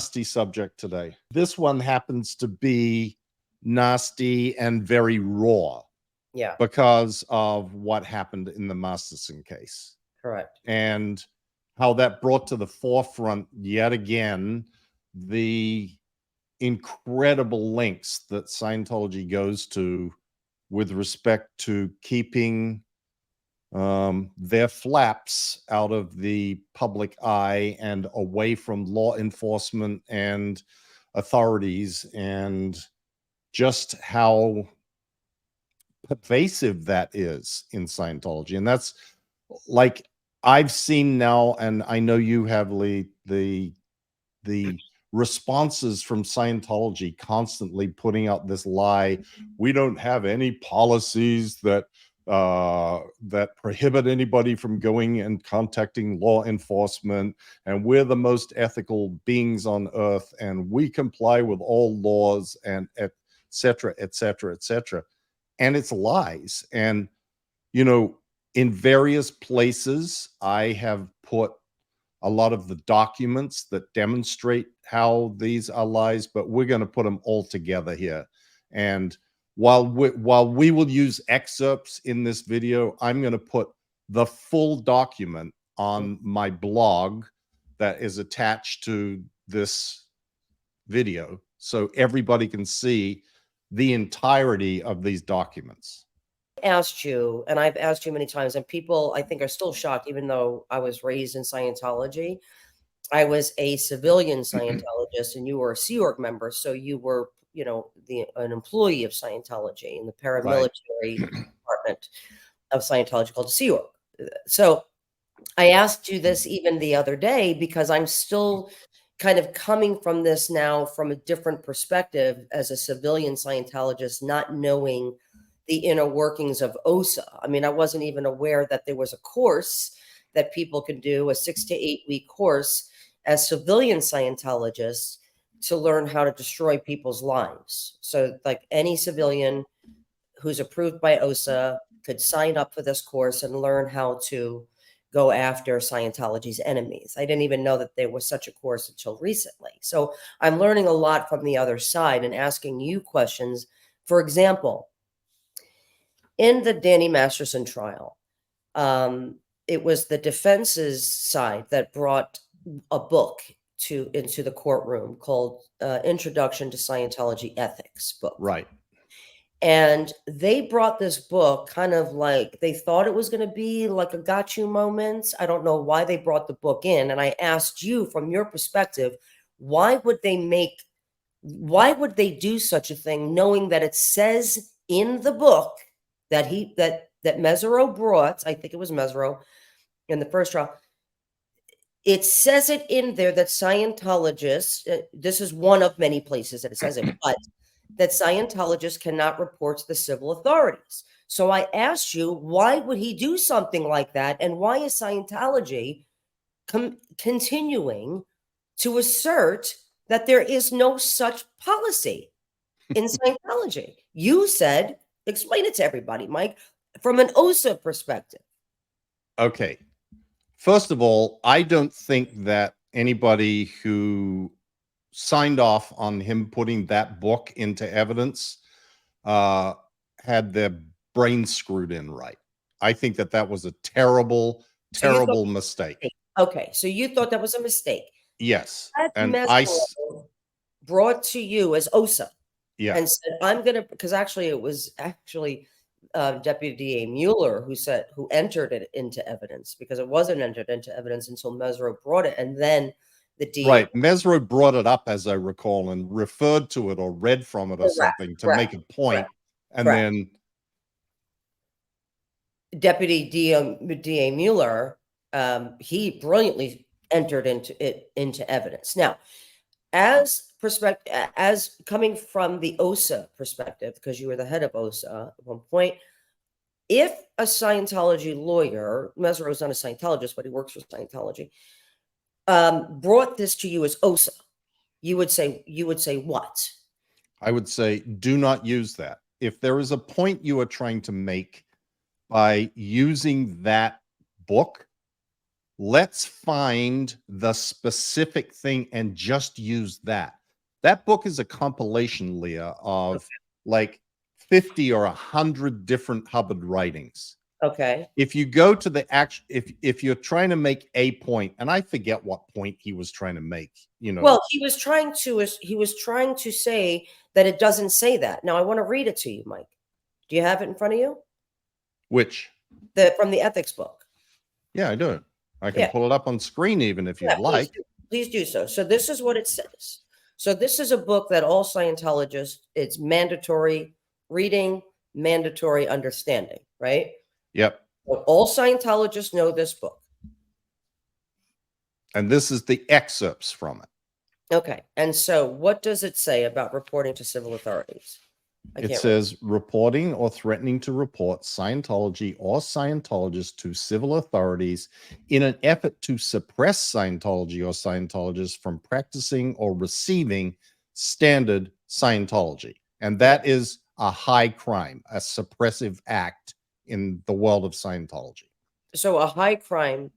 nasty subject today. This one happens to be nasty and very raw. Yeah. Because of what happened in the Masterson case. Correct. And how that brought to the forefront yet again the incredible lengths that Scientology goes to with respect to keeping their flaps out of the public eye and away from law enforcement and authorities, and just how pervasive that is in Scientology. And that's, like, I've seen now, and I know you have, Lee, the responses from Scientology constantly putting out this lie: we don't have any policies that that prohibit anybody from going and contacting law enforcement, and we're the most ethical beings on earth, and we comply with all laws, and et cetera, et cetera, et cetera. And it's lies. And, you know, in various places, I have put a lot of the documents that demonstrate how these are lies, but we're going to put them all together here. And while we will use excerpts in this video, I'm going to put the full document on my blog that is attached to this video, so everybody can see the entirety of these documents. Asked you, and I've asked you many times, and people I think are still shocked, even though I was raised in Scientology. I was a civilian Scientologist and you were a Sea Org member, so you were, you know, an employee of Scientology in the paramilitary department of Scientology called Sea Org. So I asked you this even the other day because I'm still kind of coming from this now from a different perspective as a civilian Scientologist, not knowing the inner workings of OSA. I mean, I wasn't even aware that there was a course that people could do, a 6 to 8 week course as civilian Scientologists to learn how to destroy people's lives. So like any civilian who's approved by OSA could sign up for this course and learn how to go after Scientology's enemies. I didn't even know that there was such a course until recently. So I'm learning a lot from the other side and asking you questions. For example, in the Danny Masterson trial, it was the defense's side that brought a book into the courtroom called Introduction to Scientology Ethics book. Right. And they brought this book kind of like they thought it was going to be like a got you moment. I don't know why they brought the book in. And I asked you, from your perspective, why would they do such a thing, knowing that it says in the book that that Mesereau brought, I think it was Mesereau in the first trial, it says it in there that Scientologists, this is one of many places that it says it, but that Scientologists cannot report to the civil authorities. So I asked you, why would he do something like that? And why is Scientology continuing to assert that there is no such policy in Scientology? You said, explain it to everybody, Mike, from an OSA perspective. Okay. First of all, I don't think that anybody who signed off on him putting that book into evidence had their brain screwed in right. I think that that was a terrible, terrible mistake. Okay, so you thought that was a mistake. Yes. And I brought to you as OSA. Yeah. And said, I'm going to, because actually it was Deputy DA Mueller who entered it into evidence, because it wasn't entered into evidence until Mesereau brought it. And then the DA. Right. Mesereau brought it up, as I recall, and referred to it or read from it or something to make a point. And then Deputy DA Mueller, he brilliantly entered into evidence. Now, as coming from the OSA perspective, because you were the head of OSA at one point, if a Scientology lawyer, Mesereau's not a Scientologist, but he works for Scientology, brought this to you as OSA, you would say what? I would say, do not use that. If there is a point you are trying to make by using that book, Let's find the specific thing and just use that. That book is a compilation, Leah, of like 50 or 100 different Hubbard writings. Okay. If you go to the action, if you're trying to make a point, and I forget what point he was trying to make, you know. Well, he was trying to say that it doesn't say that. Now I want to read it to you, Mike. Do you have it in front of you? Which? From the ethics book. Yeah, I do. I can Yeah. pull it up on screen even if you'd like. Please do so. So this is what it says. So this is a book that all Scientologists, it's mandatory reading, mandatory understanding, right? Yep. So all Scientologists know this book. And this is the excerpts from it. Okay. And so what does it say about reporting to civil authorities? It says reporting or threatening to report Scientology or Scientologists to civil authorities in an effort to suppress Scientology or Scientologists from practicing or receiving standard Scientology. And that is a high crime, a suppressive act in the world of Scientology. So a high crime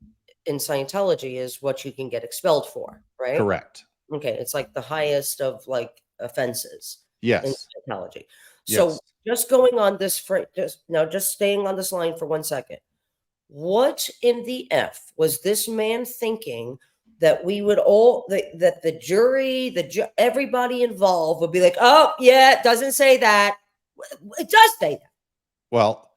in Scientology is what you can get expelled for, right? Correct. Okay. It's like the highest of like offenses. Yes. In Scientology. So yes. Just going on this just staying on this line for 1 second. What in the F was this man thinking that we would all that the jury, everybody involved would be like, oh yeah, it doesn't say that. It does say that. Well,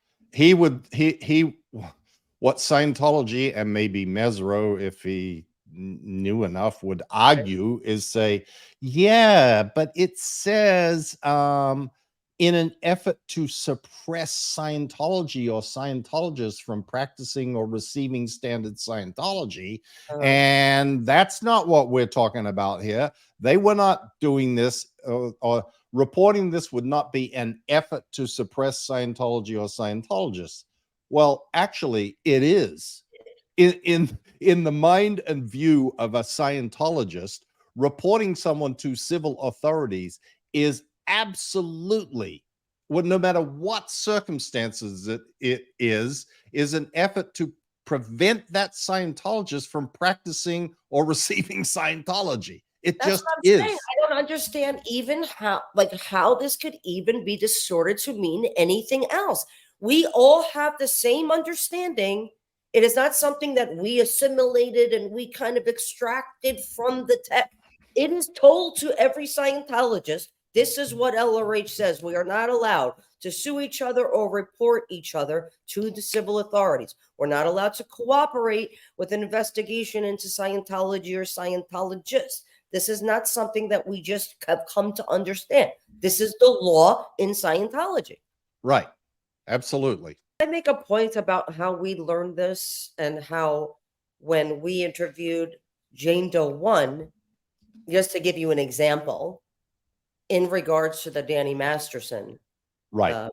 what Scientology and maybe Mesro, if he knew enough, would argue is say, yeah, but it says in an effort to suppress Scientology or Scientologists from practicing or receiving standard Scientology. And that's not what we're talking about here. They were not doing this or reporting this would not be an effort to suppress Scientology or Scientologists. Well, actually, it is. In the mind and view of a Scientologist, reporting someone to civil authorities is absolutely, well, no matter what circumstances it is an effort to prevent that Scientologist from practicing or receiving Scientology. That's just what I'm is. Saying. I don't understand even how this could even be distorted to mean anything else. We all have the same understanding. It is not something that we assimilated and we kind of extracted from the text. It is told to every Scientologist. This is what LRH says. We are not allowed to sue each other or report each other to the civil authorities. We're not allowed to cooperate with an investigation into Scientology or Scientologists. This is not something that we just have come to understand. This is the law in Scientology. Right. Absolutely. I make a point about how we learned this and how when we interviewed Jane Doe 1, just to give you an example, in regards to the Danny Masterson. Right.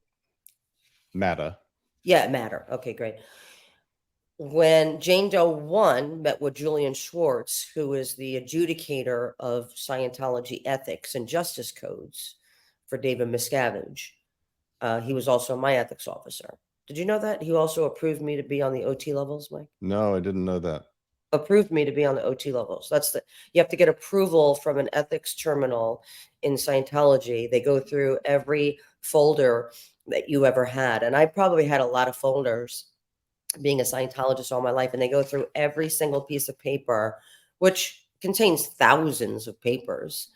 Matter. Yeah, matter. Okay, great. When Jane Doe 1 met with Julian Schwartz, who is the adjudicator of Scientology ethics and justice codes for David Miscavige, he was also my ethics officer. Did you know that? He also approved me to be on the OT levels, Mike? No, I didn't know that. Approved me to be on the OT levels. You have to get approval from an ethics terminal in Scientology. They go through every folder that you ever had. And I probably had a lot of folders being a Scientologist all my life. And they go through every single piece of paper, which contains thousands of papers.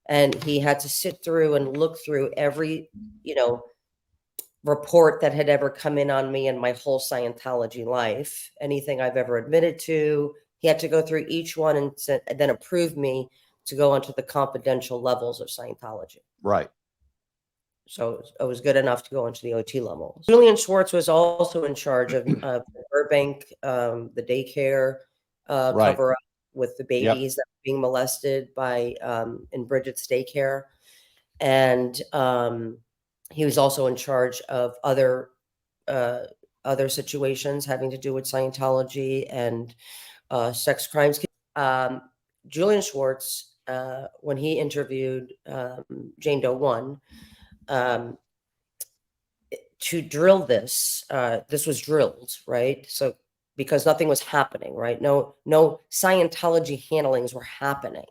And he had to sit through and look through every, report that had ever come in on me in my whole Scientology life, anything I've ever admitted to. He had to go through each one and then approve me to go onto the confidential levels of Scientology. Right. So it was good enough to go into the OT levels. Julian Schwartz was also in charge of Burbank, the daycare cover-up with the babies that were being molested by in Bridget's daycare. And he was also in charge of other situations having to do with Scientology and sex crimes. Julian Schwartz, when he interviewed Jane Doe 1, to drill this, this was drilled, right? So because nothing was happening, right? No Scientology handlings were happening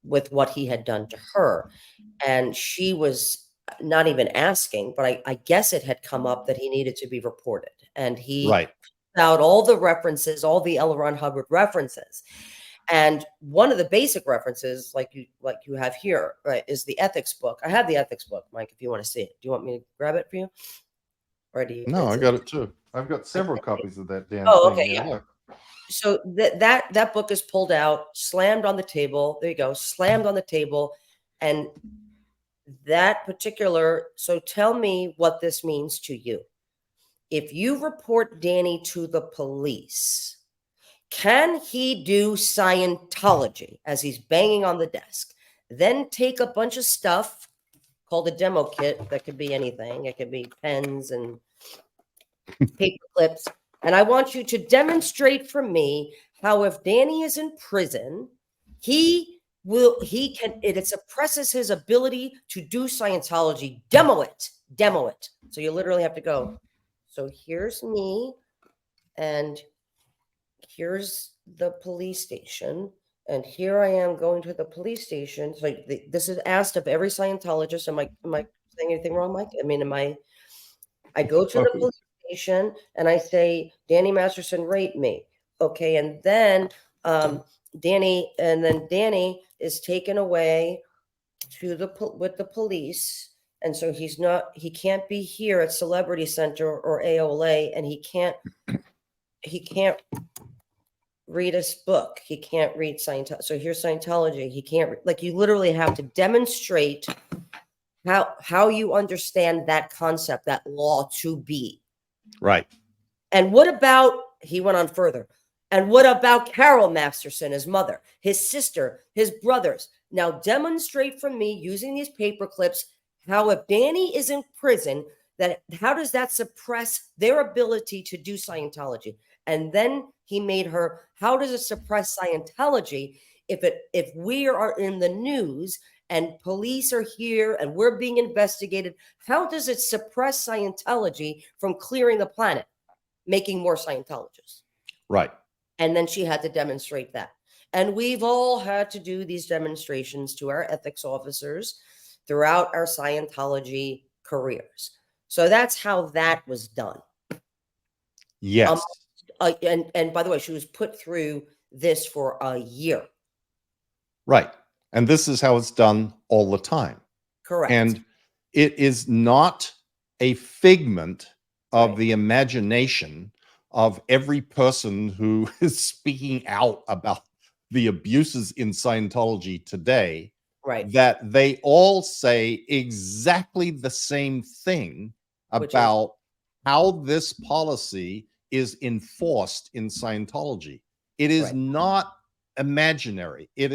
with what he had done to her. And she was not even asking, but I guess it had come up that he needed to be reported. And he Right. out all the references, all the L. Ron Hubbard references. And one of the basic references, like you have here, right, is the ethics book. I have the ethics book, Mike, if you want to see it. Do you want me to grab it for you? Or do you, No, I got it too. I've got several okay. copies of that damn Oh, thing. okay, Yeah, yeah. look. So that book is pulled out, slammed on the table. There you go, slammed on the table. And that particular, so tell me what this means to you. If you report Danny to the police, can he do Scientology as he's banging on the desk? Then take a bunch of stuff called a demo kit that could be anything. It could be pens and paper clips. And I want you to demonstrate for me how if Danny is in prison, it suppresses his ability to do Scientology. Demo it. So you literally have to go. So here's me, and here's the police station. And here I am going to the police station. So this is asked of every Scientologist. Am I saying anything wrong, Mike? I mean, I go to the police station and I say, Danny Masterson, rate me. Okay. And then Danny is taken away with the police. And so he can't be here at Celebrity Center or AOLA, and he can't read his book. He can't read Scientology. So here's Scientology. He can't, like, you literally have to demonstrate how you understand that concept, that law to be. Right. And what about, he went on further, and what about Carol Masterson, his mother, his sister, his brothers? Now demonstrate for me using these paper clips how if Danny is in prison, how does that suppress their ability to do Scientology? And then he made her, how does it suppress Scientology if we are in the news and police are here and we're being investigated? How does it suppress Scientology from clearing the planet, making more Scientologists? Right. And then she had to demonstrate that. And we've all had to do these demonstrations to our ethics officers throughout our Scientology careers. So that's how that was done. Yes. And by the way, she was put through this for a year. Right. And this is how it's done all the time. Correct. And it is not a figment of the imagination of every person who is speaking out about the abuses in Scientology today, that they all say exactly the same thing about how this policy is enforced in Scientology. It is not imaginary. It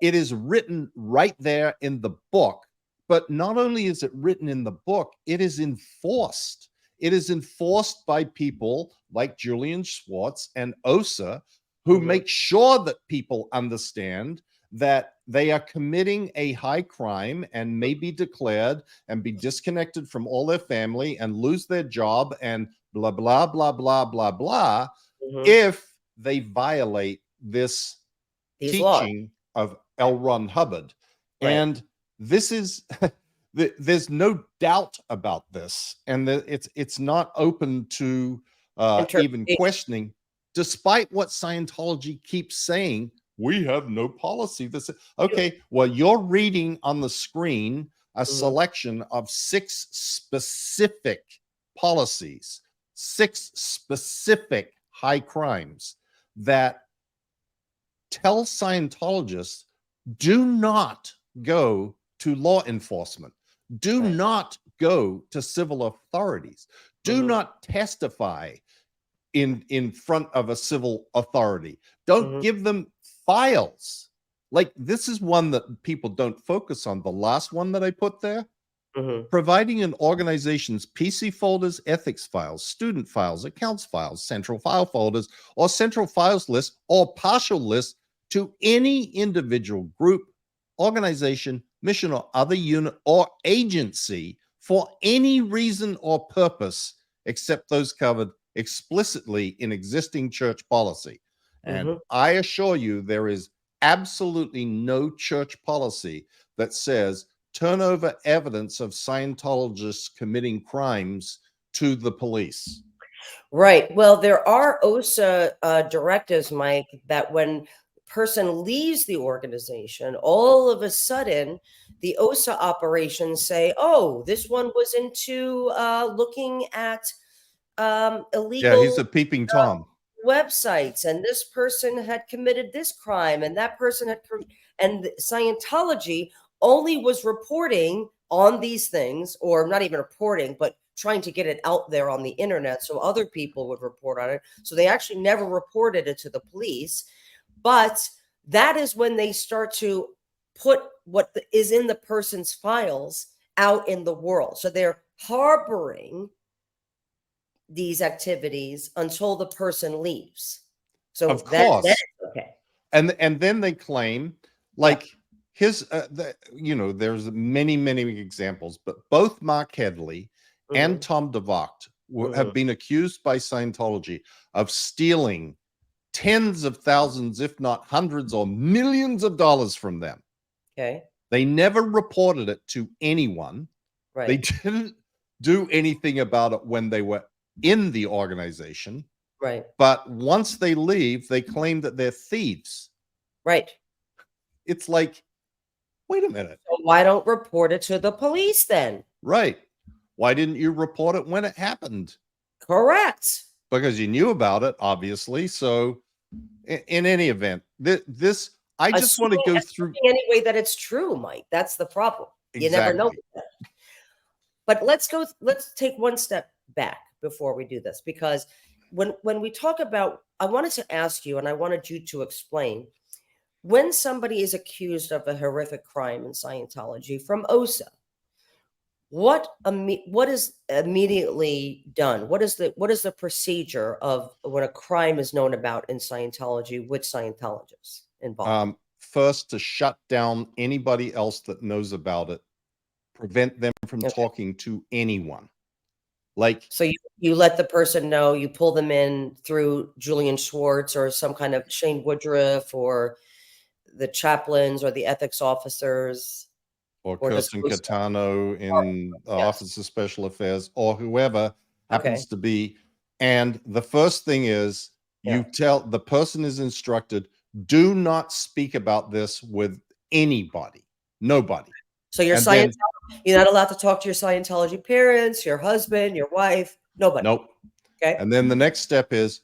is written right there in the book. But not only is it written in the book, it is enforced. It is enforced by people like Julian Schwartz and OSA, who make sure that people understand that they are committing a high crime and may be declared and be disconnected from all their family and lose their job and blah, blah, blah, blah, blah, blah, if they violate these teaching of L. Ron Hubbard. And this is, there's no doubt about this. And it's not open to even questioning, despite what Scientology keeps saying. We have no policy. Okay, well, you're reading on the screen a selection of 6 specific policies, 6 specific high crimes that tell Scientologists, do not go to law enforcement, do not go to civil authorities, do not testify in front of a civil authority, don't give them files. Like, this is one that people don't focus on. The last one that I put there, providing an organization's PC folders, ethics files, student files, accounts files, central file folders, or central files list, or partial list to any individual, group, organization, mission, or other unit or agency for any reason or purpose except those covered explicitly in existing church policy. And Mhm. I assure you, there is absolutely no church policy that says turn over evidence of Scientologists committing crimes to the police. Right. Well, there are OSA directives, Mike, that when person leaves the organization, all of a sudden the OSA operations say, "Oh, this one was into looking at Yeah, he's illegal a peeping Tom. websites, and this person had committed this crime, and that person had, and Scientology only was reporting on these things, or not even reporting, but trying to get it out there on the internet so other people would report on it. So they actually never reported it to the police. But that is when they start to put what is in the person's files out in the world. So they're harboring these activities until the person leaves. So Of that course. is okay. And then they claim, Yeah. like, there's many examples, but both Mark Headley and Mhm. Tom DeVocht have Mhm. been accused by Scientology of stealing tens of thousands, if not hundreds or millions of dollars from them. Okay. They never reported it to anyone. They Right. didn't do anything about it when they were in the organization. Right. But once they leave, they claim that they're thieves. Right. It's like, wait a minute. So why don't report it to the police then? Right. Why didn't you report it when it happened? Correct. Because you knew about it, obviously. So, in any event, this I just want to go through. Assuming anyway that it's true, Mike. That's the problem. You never know. Exactly. But let's take one step back before we do this, because when we talk about, I wanted to ask you, and I wanted you to explain, when somebody is accused of a horrific crime in Scientology from OSA, what is immediately done? What is the procedure of when a crime is known about in Scientology with Scientologists involved? First, to shut down anybody else that knows about it, prevent them from Okay. talking to anyone. Like, So you let the person know, you pull them in through Julian Schwartz or some kind of Shane Woodruff or the chaplains or the ethics officers, or or does Kirsten OSA? Catano in the Yes. Office of Special Affairs, or whoever Okay. happens to be. And the first thing is, Yeah. you tell the person is instructed, do not speak about this with anybody, nobody. So your And then, you're not allowed to talk to your Scientology parents, your husband, your wife, nobody. nope. Okay. And then the next step is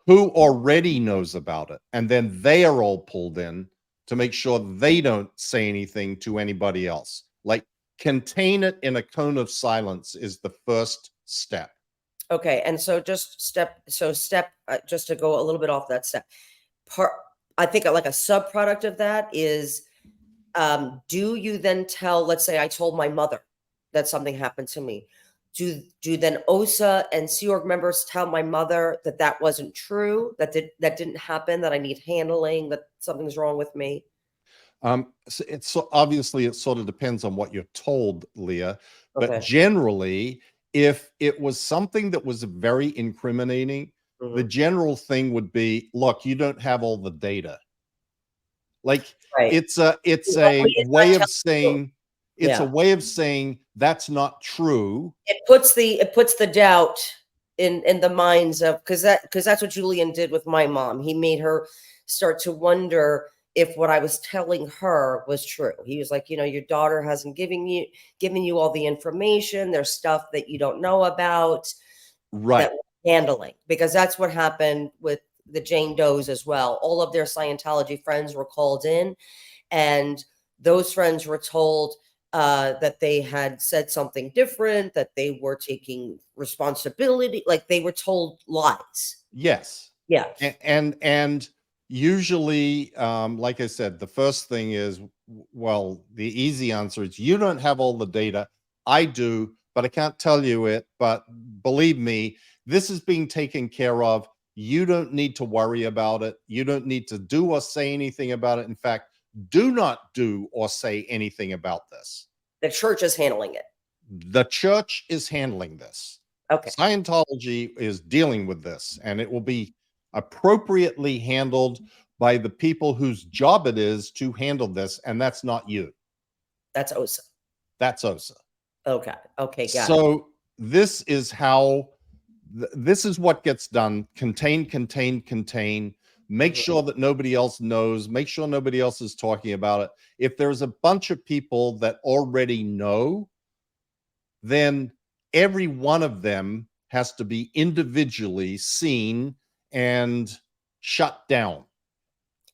who already knows about it. And then they are all pulled in to make sure they don't say anything to anybody else. Like, contain it in a cone of silence is the first step. Okay. And so just to go a little bit off that step, part, I think like a subproduct of that is, do you then tell, let's say I told my mother that something happened to me. Do then OSA and Sea Org members tell my mother that that wasn't true, that didn't happen, that I need handling, that something's wrong with me? So obviously it sort of depends on what you're told, Leah, but Okay. generally, if it was something that was very incriminating, the Mhm. general thing would be, look, you don't have all the data. Like, Right. it's a Nobody is not way of telling you. saying, Yeah. that's not true. It puts the doubt in the minds of, because that's what Julian did with my mom. He made her start to wonder if what I was telling her was true. He was like, your daughter hasn't given you all the information. There's stuff that you don't know about that Right. we're handling, because that's what happened with the Jane Does as well. All of their Scientology friends were called in, and those friends were told that they had said something different, that they were taking responsibility, like they were told lies. Yes. Yeah. And usually, like I said, the first thing is, well, the easy answer is you don't have all the data. I do, but I can't tell you it. But believe me, this is being taken care of. You don't need to worry about it. You don't need to do or say anything about it. In fact, do not do or say anything about this. The church is handling it. The church is handling this. Okay. Scientology is dealing with this, and it will be appropriately handled by the people whose job it is to handle this, and that's not you. That's OSA. That's OSA. Okay. Okay. Got it. So this is how this is what gets done. Contain, contain, contain. Make Mhm. sure that nobody else knows. Make sure nobody else is talking about it. If there's a bunch of people that already know, then every one of them has to be individually seen and shut down.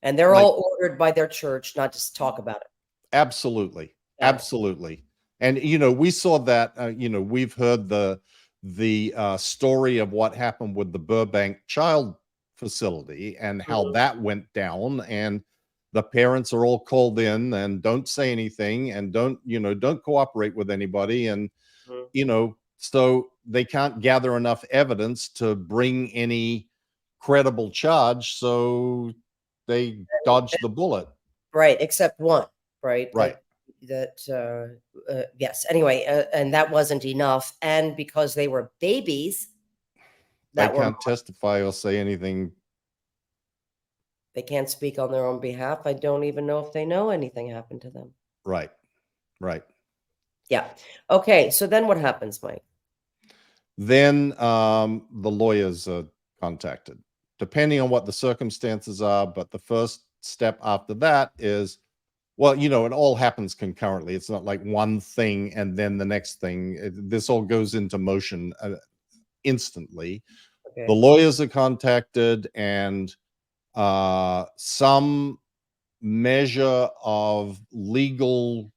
And they're Like, all ordered by their church not to talk about it. absolutely, Got it. absolutely. And we saw that. We've heard the story of what happened with the Burbank child facility and how Mhm. that went down. And the parents are all called in and don't say anything and don't cooperate with anybody. And Mhm. so they can't gather enough evidence to bring any credible charge. So they dodged the bullet. Right. Except one. Right. Right. Yes. Anyway, and that wasn't enough. And because they were babies They that were, can't testify or say anything. they can't speak on their own behalf. I don't even know if they know anything happened to them. Right. Right. Yeah. Okay. So then what happens, Mike? Then the lawyers are contacted, depending on what the circumstances are. But the first step after that is, well, it all happens concurrently. It's not like one thing and then the next thing. This all goes into motion instantly. The Okay. lawyers are contacted, and some measure of legal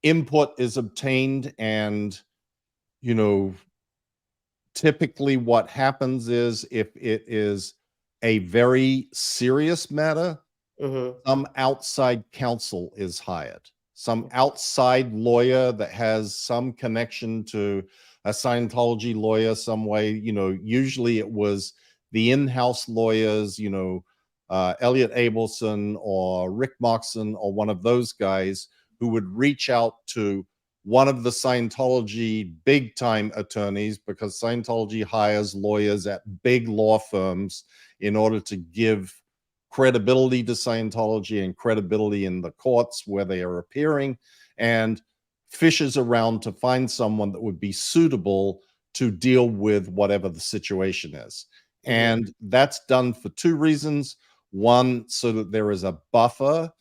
input is obtained. And you know typically what happens is, if it is a very serious matter, Mm-hmm. some outside counsel is hired, some outside lawyer that has some connection to a Scientology lawyer some way. Usually it was the in-house lawyers, Elliot Abelson or Rick Moxon or one of those guys, who would reach out to one of the Scientology big time attorneys, because Scientology hires lawyers at big law firms in order to give credibility to Scientology and credibility in the courts where they are appearing, and fishes around to find someone that would be suitable to deal with whatever the situation is. Mm-hmm. And that's done for two reasons. One, so that there is a buffer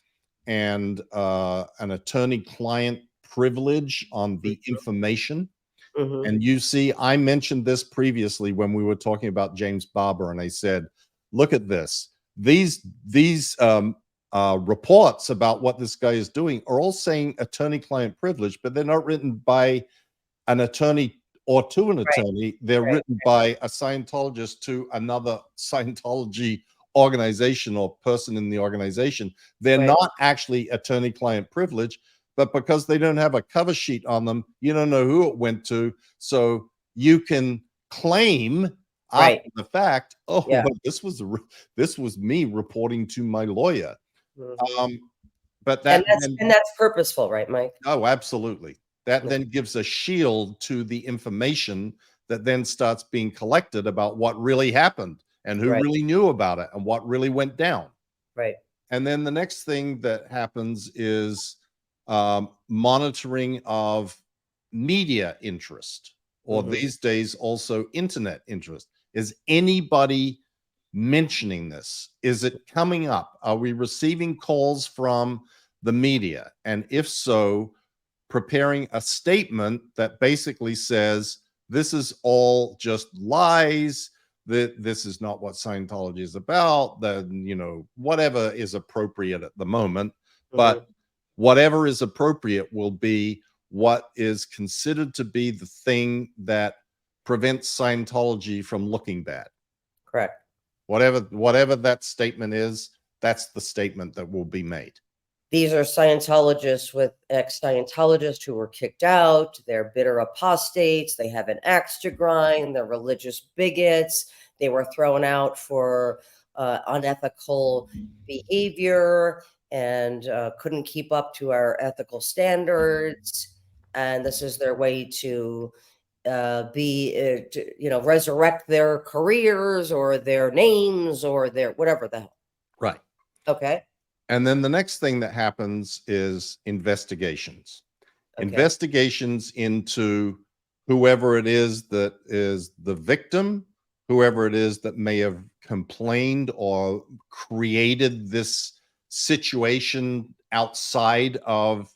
and an attorney-client privilege on the information. Mm-hmm. And you see, I mentioned this previously when we were talking about James Barber, and I said, look at this. These reports about what this guy is doing are all saying attorney-client privilege, but they're not written by an attorney or to an Right. attorney. They're Right. written by a Scientologist to another Scientology organization or person in the organization. They're Right. not actually attorney-client privilege, but because they don't have a cover sheet on them, you don't know who it went to. So you can claim after Right. the fact, oh, Yeah. well, this was me reporting to my lawyer. Mhm. Um, but And that that's then, and that's purposeful, right, Mike? oh, absolutely. That Yeah. then gives a shield to the information that then starts being collected about what really happened and who Right. really knew about it and what really went down. Right. And then the next thing that happens is monitoring of media interest, or Mhm. these days also internet interest. Is anybody mentioning this? Is it coming up? Are we receiving calls from the media? And if so, preparing a statement that basically says, this is all just lies, that this is not what Scientology is about, then whatever is appropriate at the moment. Mhm. But whatever is appropriate will be what is considered to be the thing that prevents Scientology from looking bad. Correct. Whatever that statement is, that's the statement that will be made. These are Scientologists with ex-Scientologists who were kicked out. They're bitter apostates. They have an axe to grind. They're religious bigots. They were thrown out for unethical behavior and couldn't keep up to our ethical standards. And this is their way to resurrect their careers or their names or their whatever the hell. Right. Okay. And then the next thing that happens is investigations. Okay. Investigations into whoever it is that is the victim, whoever it is that may have complained or created this situation outside of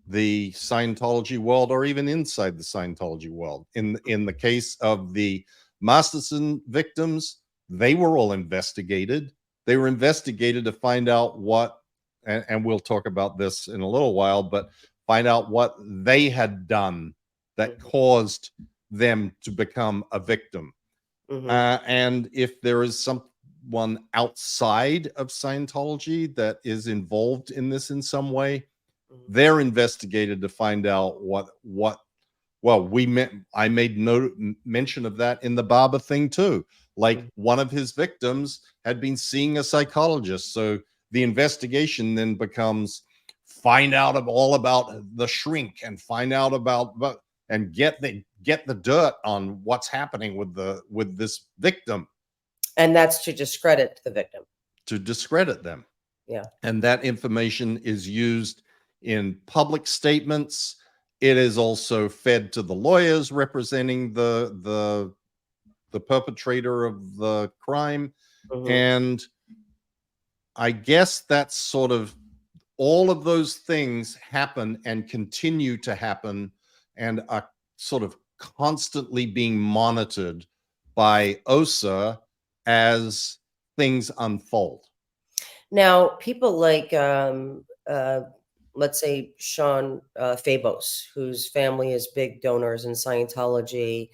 the Scientology world or even inside the Scientology world. In the case of the Masterson victims, they were all investigated. They were investigated to find out what, and we'll talk about this in a little while, but find out what they had done that caused them to become a victim. And if there is someone outside of Scientology that is involved in this in some way, they're investigated to find out what well, I made mention of that in the Baba thing too. Like one of his victims had been seeing a psychologist. So the investigation then becomes find out all about the shrink and find out about and get the dirt on what's happening with this victim. And that's to discredit the victim. To discredit them. Yeah. And that information is used in public statements. It is also fed to the lawyers representing the perpetrator of the crime. And I guess that's sort of all of those things happen and continue to happen and are sort of constantly being monitored by OSA as things unfold. Now, people like, let's say Sean Fabos, whose family is big donors in Scientology,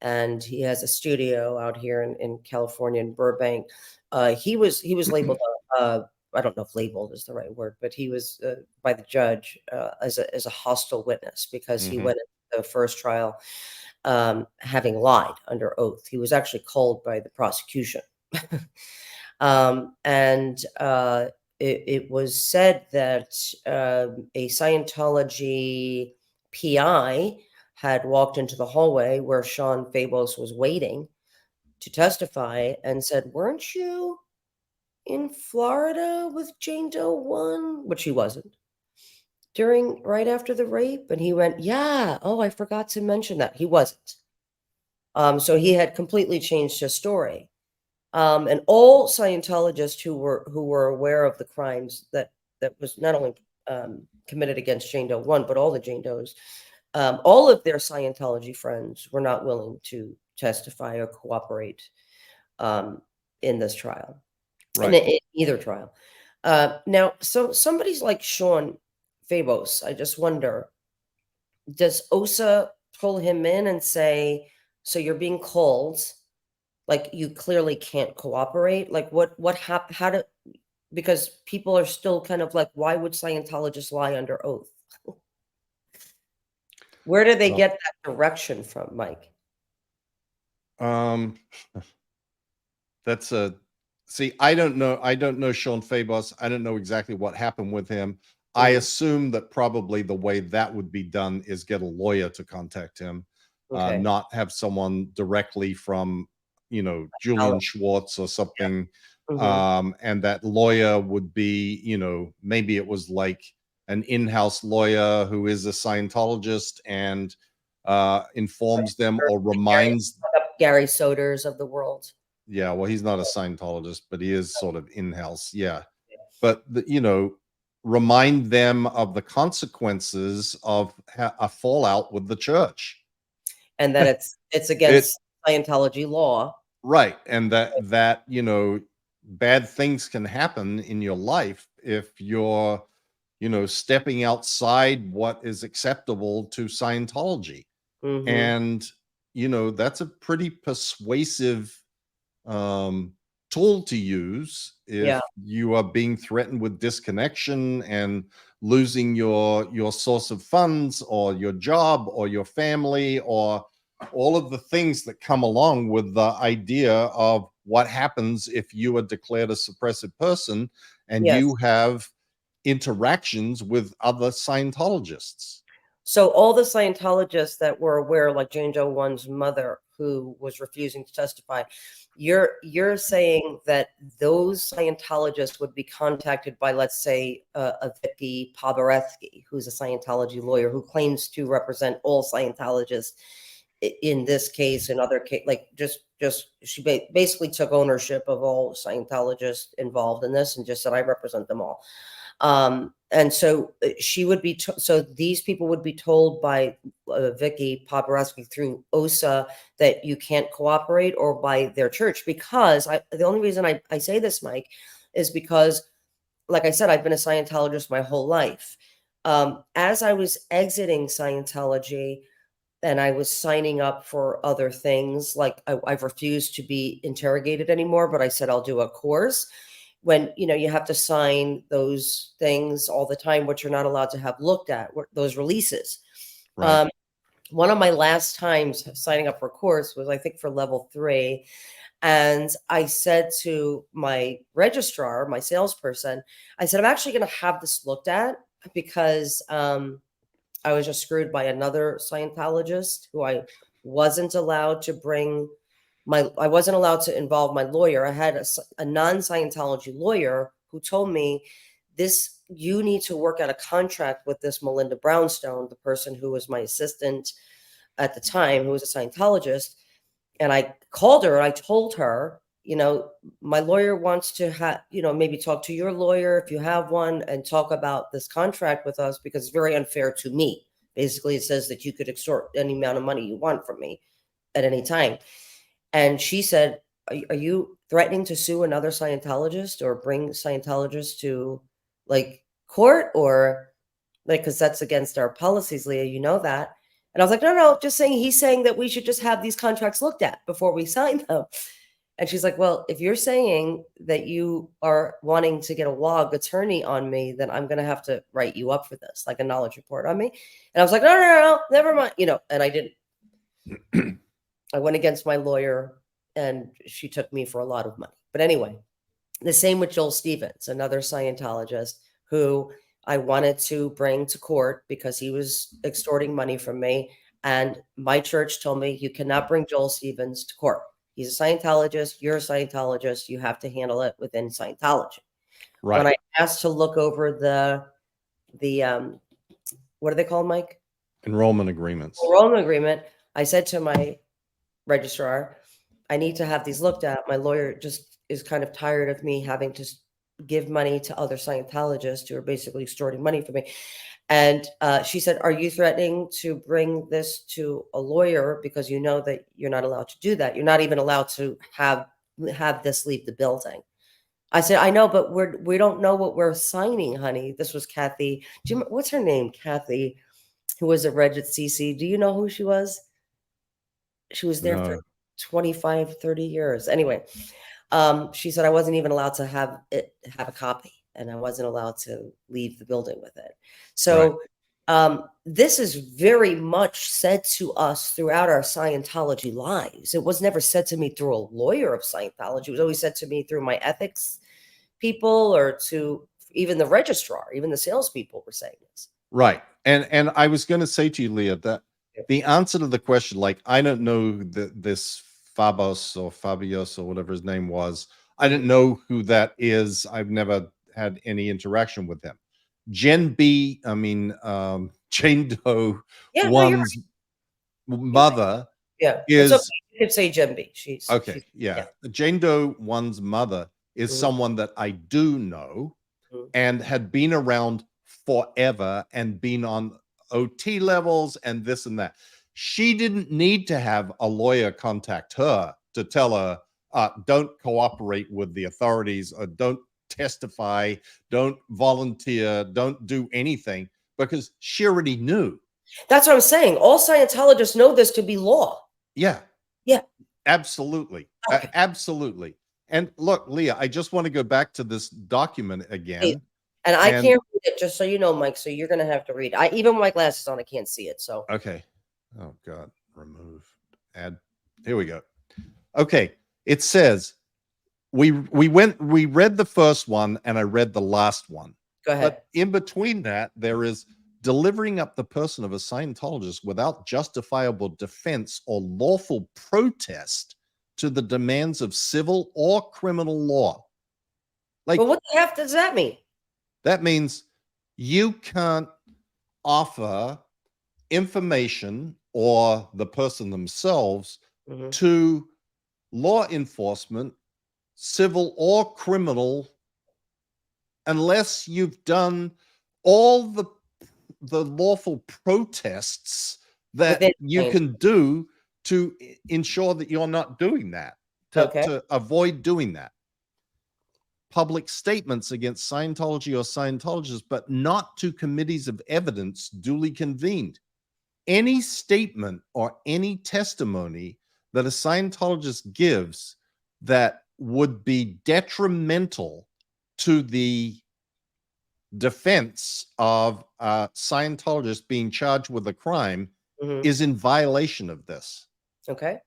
and he has a studio out here in California in Burbank. He was labeled I don't know if labeled is the right word, but he was by the judge as a hostile witness because he went into the first trial having lied under oath. He was actually called by the prosecution. It was said that a Scientology PI had walked into the hallway where Sean Fabos was waiting to testify and said, "Weren't you in Florida with Jane Doe 1?" Which he wasn't. Right after the rape? And he went, "Yeah. Oh, I forgot to mention that." He wasn't. So he had completely changed his story. And all Scientologists who were aware of the crimes that was not only committed against Jane Doe 1, but all the Jane Does, all of their Scientology friends were not willing to testify or cooperate in this trial, in either trial. Now, so somebody's like Sean Fabos, I just wonder, does OSA pull him in and say, "So you're being called, like you clearly can't cooperate"? Like what happened? How did, because people are still kind of like, why would Scientologists lie under oath? Where do they get that direction from, Mike? That's see, I don't know Sean Fabos. I don't know exactly what happened with him. I assume that probably the way that would be done is get a lawyer to contact him, not have someone directly from, Julian Schwartz or something. And that lawyer would be, maybe it was like an in-house lawyer who is a Scientologist and informs them or reminds Gary Soders of the world. Yeah, well, he's not a Scientologist, but he is sort of in-house. Yeah. But, remind them of the consequences of a fallout with the church. And that it's against Scientology law. Right. And that, bad things can happen in your life if you're, stepping outside what is acceptable to Scientology. And, that's a pretty persuasive tool to use if you are being threatened with disconnection and losing your source of funds or your job or your family or all of the things that come along with the idea of what happens if you are declared a suppressive person and you have interactions with other Scientologists. So all the Scientologists that were aware, like Jane Doe one's mother, who was refusing to testify, you're saying that those Scientologists would be contacted by, let's say, a Vicky Poboretsky, who's a Scientology lawyer who claims to represent all Scientologists in this case and other case, like just she basically took ownership of all Scientologists involved in this and just said, I represent them all. And so she would be, so these people would be told by Vicky Paparazzi through OSA that you can't cooperate, or by their church, because the only reason I say this, Mike, is because, like I said, I've been a Scientologist my whole life. As I was exiting Scientology and I was signing up for other things, like I've refused to be interrogated anymore, but I said I'll do a course. When you have to sign those things all the time, which you're not allowed to have looked at, those releases. Right. One of my last times signing up for a course was, I think, for level 3. And I said to my registrar, my salesperson, I said, I'm actually going to have this looked at, because I was just screwed by another Scientologist who I wasn't allowed to bring I wasn't allowed to involve my lawyer. I had a non-Scientology lawyer who told me, you need to work out a contract with this Melinda Brownstone, the person who was my assistant at the time, who was a Scientologist. And I called her and I told her, my lawyer wants to maybe talk to your lawyer if you have one, and talk about this contract with us, because it's very unfair to me. Basically, it says that you could extort any amount of money you want from me at any time. And she said, are you threatening to sue another Scientologist or bring Scientologists to court, or because that's against our policies, Leah, you know that. And I was like, no, just saying, he's saying that we should just have these contracts looked at before we sign them. And she's like, well, if you're saying that you are wanting to get a WOG attorney on me, then I'm going to have to write you up for this, like a knowledge report on me. And I was like, no, never mind. And I didn't. I went against my lawyer, and she took me for a lot of money. But anyway, the same with Joel Stevens, another Scientologist who I wanted to bring to court because he was extorting money from me. And my church told me, you cannot bring Joel Stevens to court. He's a Scientologist. You're a Scientologist. You have to handle it within Scientology. Right. When I asked to look over the what are they called, Mike? Enrollment agreements. Enrollment agreement. I said to my registrar, I need to have these looked at. My lawyer just is kind of tired of me having to give money to other Scientologists who are basically extorting money from me. And she said, are you threatening to bring this to a lawyer, because you know that you're not allowed to do that? You're not even allowed to have this leave the building. I said, I know, but we don't know what we're signing, honey. This was Kathy. What's her name? Kathy, who was a reg at CC. Do you know who she was? She was there for 25, 30 years. Anyway, she said I wasn't even allowed to have a copy, and I wasn't allowed to leave the building with it. So this is very much said to us throughout our Scientology lives. It was never said to me through a lawyer of Scientology. It was always said to me through my ethics people, or to even the registrar, even the salespeople were saying this. Right. And I was going to say to you, Leah, that the answer to the question, like, I don't know this Fabios or whatever his name was. I didn't know who that is. I've never had any interaction with him. Jane Doe one's mother is, it's okay. You could say Jen B. She's Jane Doe one's mother is someone that I do know and had been around forever and been on OT levels and this and that. She didn't need to have a lawyer contact her to tell her, don't cooperate with the authorities, or don't testify, don't volunteer, don't do anything, because she already knew. That's what I'm saying. All Scientologists know this to be law. Yeah. Yeah. Absolutely. Okay. Absolutely. And look, Leah, I just want to go back to this document again. And I can't read it, just so you know, Mike. So you're going to have to read. Even with my glasses on, I can't see it. So okay. Oh God, remove, add. Here we go. Okay, it says we read the first one and I read the last one. Go ahead. But in between that, there is delivering up the person of a Scientologist without justifiable defense or lawful protest to the demands of civil or criminal law. Like, But what the heck does that mean? that means you can't offer information or the person themselves to law enforcement, civil or criminal, unless you've done all the lawful protests that you can do to ensure that you're not doing that, to avoid doing that. Public statements against Scientology or Scientologists, but not to committees of evidence duly convened. Any statement or any testimony that a Scientologist gives that would be detrimental to the defense of a Scientologist being charged with a crime is in violation of this. Okay.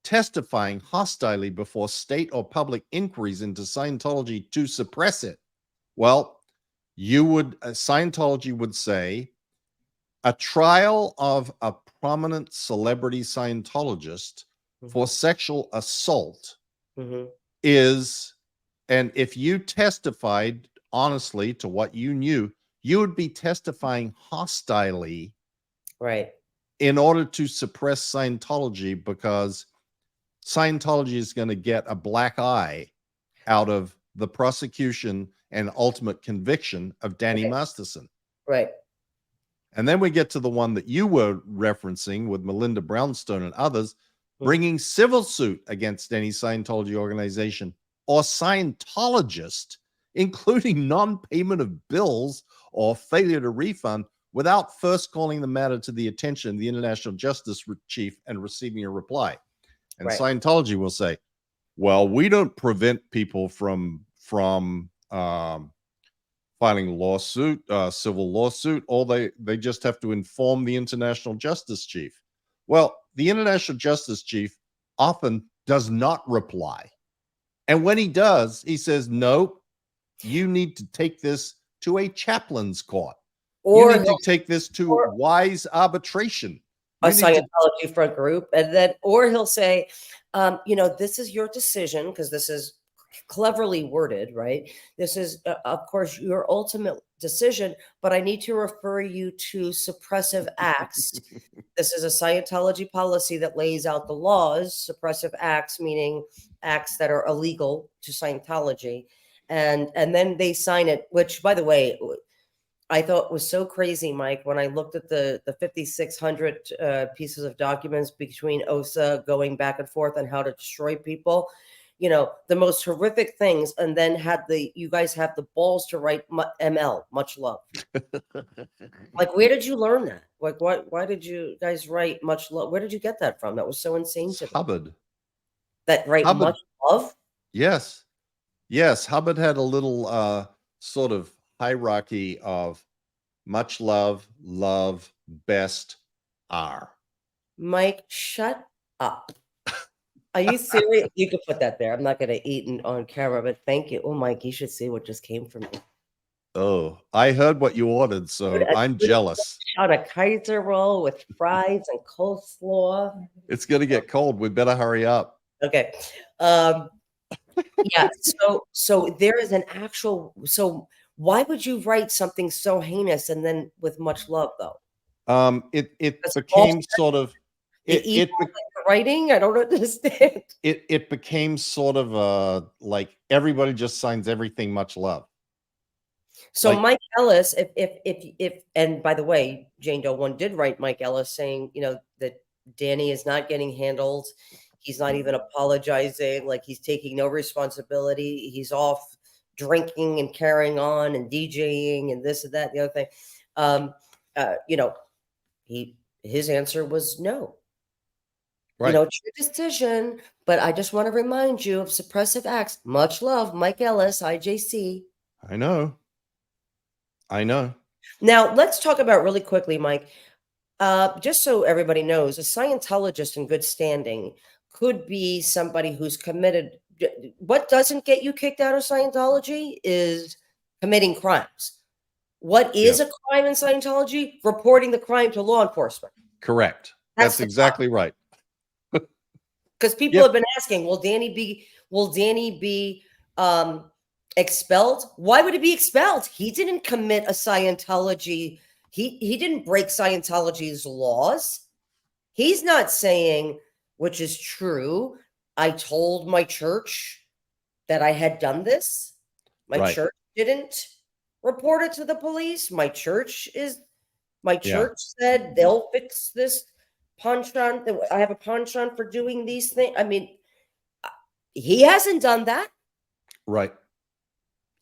Testifying hostilely before state or public inquiries into Scientology to suppress it. Well, Scientology would say a trial of a prominent celebrity Scientologist for sexual assault is, and if you testified honestly to what you knew, you would be testifying hostilely, right, in order to suppress Scientology, because Scientology is going to get a black eye out of the prosecution and ultimate conviction of Danny Masterson. Right. And then we get to the one that you were referencing with Melinda Brownstone and others, bringing civil suit against any Scientology organization or Scientologist, including non-payment of bills or failure to refund, without first calling the matter to the attention of the International Justice Chief and receiving a reply. And Scientology will say, well, we don't prevent people from filing a lawsuit, civil lawsuit, or they just have to inform the International Justice Chief. Well, the International Justice Chief often does not reply. And when he does, he says, no, you need to take this to a chaplain's court. Or you need to take this to wise arbitration. A Scientology front group. And then, or he'll say, this is your decision, because this is cleverly worded, right? This is, of course, your ultimate decision, but I need to refer you to suppressive acts. This is a Scientology policy that lays out the laws. Suppressive acts, meaning acts that are illegal to Scientology. And then they sign it, which, by the way, I thought was so crazy, Mike, when I looked at the 5,600 pieces of documents between OSA going back and forth on how to destroy people, the most horrific things. And then you guys have the balls to write ML, much love. Like, where did you learn that? Like, why did you guys write much love? Where did you get that from? That was so insane to me. Hubbard. That much love? Yes. Yes. Hubbard had a little sort of hierarchy of much love, love, best, R. Mike, shut up. Are you serious? You could put that there. I'm not going to eat on camera, but thank you. Oh, Mike, you should see what just came from me. Oh, I heard what you ordered, so I'm jealous. On a Kaiser roll with fries and coleslaw. It's going to get cold. We better hurry up. Okay. Yeah. So there is an actual. So why would you write something so heinous and then with much love, though? It became sort of writing. I don't understand. It became sort of like everybody just signs everything much love. So like, Mike Ellis, if and by the way, Jane Doe 1 did write Mike Ellis saying, that Danny is not getting handled. He's not even apologizing. Like, he's taking no responsibility. He's off drinking and carrying on and DJing and this and that and the other thing. His answer was no. Right. It's your decision, but I just want to remind you of suppressive acts. Much love, Mike Ellis, IJC. I know. Now, let's talk about really quickly, Mike, just so everybody knows, a Scientologist in good standing could be somebody who's committed. What doesn't get you kicked out of Scientology is committing crimes. What is Yes. a crime in Scientology? Reporting the crime to law enforcement. Correct. That's That's the exactly right. because people Yep. have been asking, will Danny be expelled? Why would he be expelled? He didn't commit a Scientology. He didn't break Scientology's laws. He's not saying, which is true, I told my church that I had done this. My Right. church didn't report it to the police. My church Yeah. said they'll fix this penchant. I have a penchant for doing these things. I mean, he hasn't done that. Right.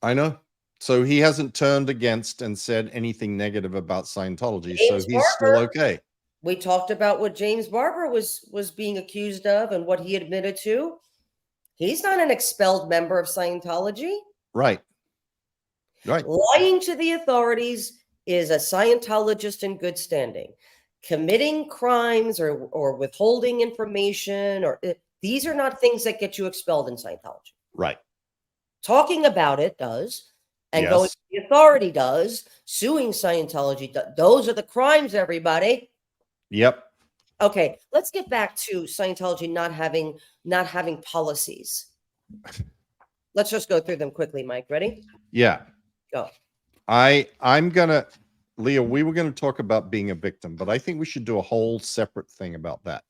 I know. So he hasn't turned against and said anything negative about Scientology. So James he's still Barber, okay. we talked about what James Barber was being accused of and what he admitted to. He's not an expelled member of Scientology. Right. Right. Lying to the authorities is a Scientologist in good standing. Committing crimes or withholding information these are not things that get you expelled in Scientology. Right. Talking about it does, and going Yes. to the authority does. Suing Scientology does. Those are the crimes, everybody. Yep. Okay, let's get back to Scientology not having policies. Let's just go through them quickly, Mike. Ready? Yeah. Go. I'm gonna, Leah, we were gonna talk about being a victim, but I think we should do a whole separate thing about that.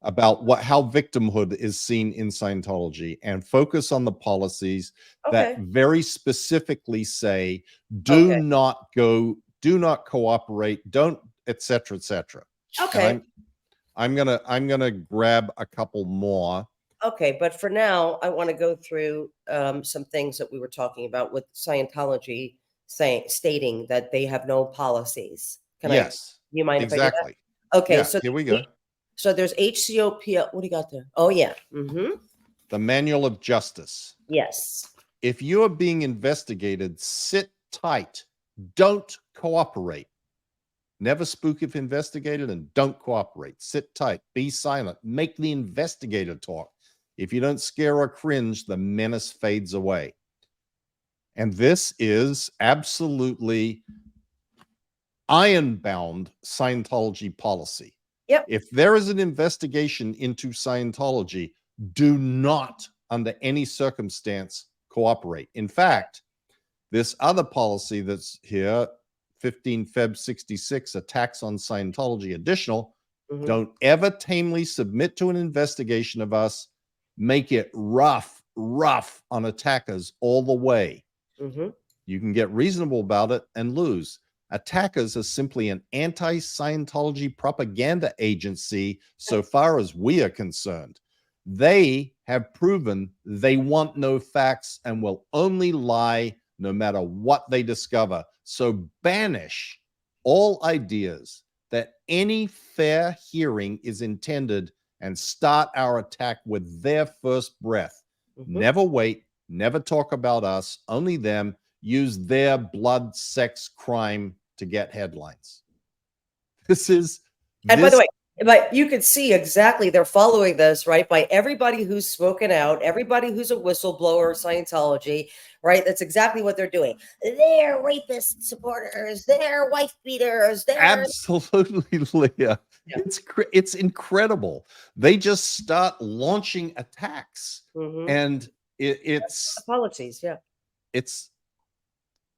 About how victimhood is seen in Scientology and focus on the policies that Okay. very specifically say, do not go, do not cooperate, don't, etc., etc. Okay. I'm gonna grab a couple more. Okay, but for now, I want to go through some things that we were talking about with Scientology stating that they have no policies. Yes, you mind if I do exactly. that? Okay, Yeah, so here we go. So there's HCOP. What do you got there? Oh yeah. The Manual of Justice. Yes. If you are being investigated, sit tight. Don't cooperate. Never spook if investigated and don't cooperate. Sit tight. Be silent. Make the investigator talk. If you don't scare or cringe, the menace fades away. And this is absolutely iron-bound Scientology policy. Yep. If there is an investigation into Scientology, do not, under any circumstance, cooperate. In fact, this other policy that's here, 15 Feb 66, attacks on Scientology additional, don't ever tamely submit to an investigation of us. Make it rough on attackers all the way. You can get reasonable about it and lose. Attackers are simply an anti-Scientology propaganda agency so far as we are concerned. They have proven they want no facts and will only lie no matter what they discover. So banish all ideas that any fair hearing is intended and start our attack with their first breath. Never wait, never talk about us, only them. Use their blood, sex, crime to get headlines. And by the way, but you could see exactly they're following this, right? By everybody who's spoken out, everybody who's a whistleblower of Scientology, right? That's exactly what they're doing. They're rapist supporters, they're wife beaters, they're absolutely, Leah. Yeah. It's incredible. They just start launching attacks, and it's policies. Yeah, it's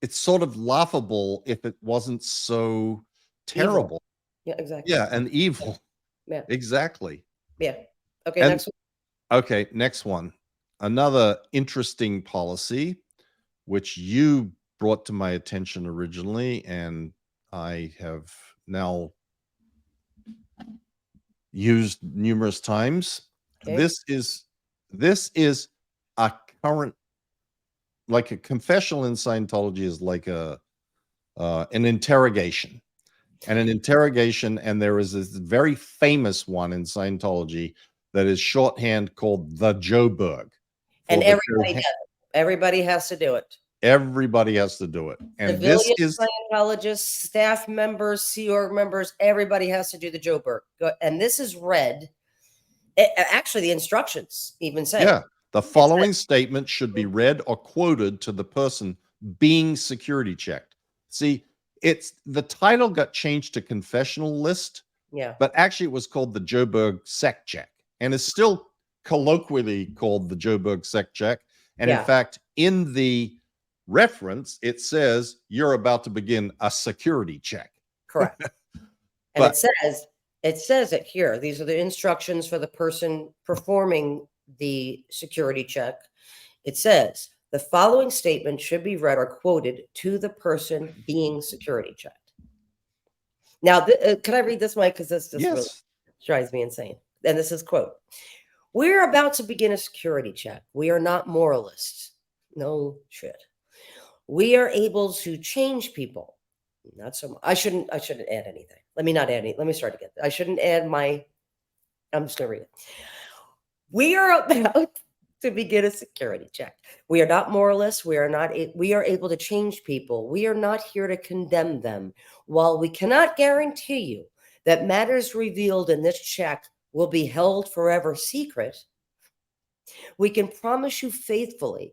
sort of laughable if it wasn't so terrible. Evil. Yeah, exactly. Yeah, and evil. Yeah, exactly. Yeah. Okay, next one. Okay, next one. Another interesting policy, which you brought to my attention originally, and I have now used numerous times. Okay. This is a current, like a confessional in Scientology is like an interrogation. And an interrogation, and there is this very famous one in Scientology that is shorthand called the Joburg. And everybody has to do it. Everybody has to do it. And Civilian this is Scientologists, staff members, Sea Org members, everybody has to do the Joburg. And this is read. Actually, the instructions even say. Yeah. The following statement should be read or quoted to the person being security checked. See, it's the title got changed to confessional list, Yeah. but actually it was called the Joburg Sec Check, and is still colloquially called the Joburg Sec Check. And in Yeah. fact, in the reference, it says you're about to begin a security check. Correct. And But it says it here. These are the instructions for the person performing the security check. It says the following statement should be read or quoted to the person being security checked. Now, can I read this, Mike? Because this just really yes, drives me insane. And this is quote: "We're about to begin a security check. We are not moralists. No shit. We are able to change people. Not so much. I shouldn't add anything. Let me not add any. Let me start again. I shouldn't add my. I'm just gonna read it. We are about to begin a security check. We are not moralists. We are able to change people. We are not here to condemn them. While we cannot guarantee you that matters revealed in this check will be held forever secret, we can promise you faithfully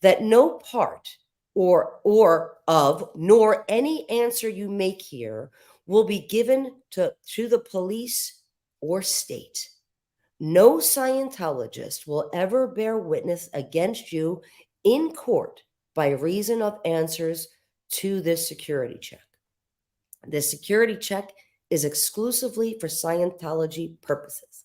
that no part or of nor any answer you make here will be given to the police or state. No Scientologist will ever bear witness against you in court by reason of answers to this security check. This security check is exclusively for Scientology purposes."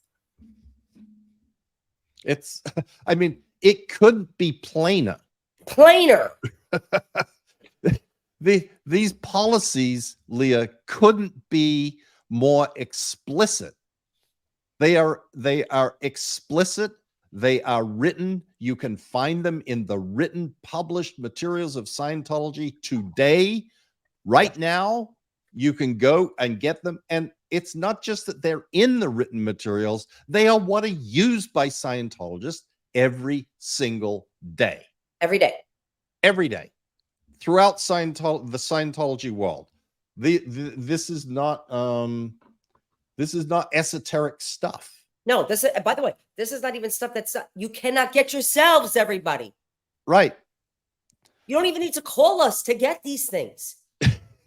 it's, I mean, it couldn't be plainer. Plainer. These policies, Leah, couldn't be more explicit. They are explicit. They are written. You can find them in the written published materials of Scientology today. Right now, you can go and get them. And it's not just that they're in the written materials, they are what are used by Scientologists every single day. Every day. Every day. Throughout the Scientology world. This is not esoteric stuff. No, this is, by the way, this is not even stuff you cannot get yourselves, everybody. Right. You don't even need to call us to get these things.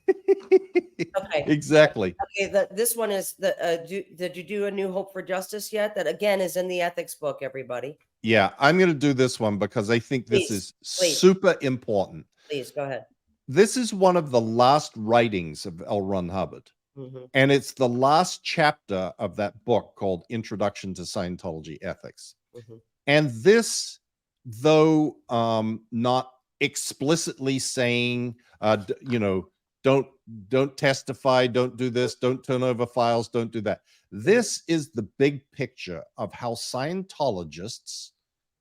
Okay. Exactly. Okay. This one is did you do A New Hope for Justice yet? That again is in the ethics book, everybody. Yeah, I'm going to do this one because I think this is super important. Please go ahead. This is one of the last writings of L. Ron Hubbard. Mm-hmm. And it's the last chapter of that book called Introduction to Scientology Ethics. Mm-hmm. And this, though not explicitly saying, don't testify, don't do this, don't turn over files, don't do that. This is the big picture of how Scientologists,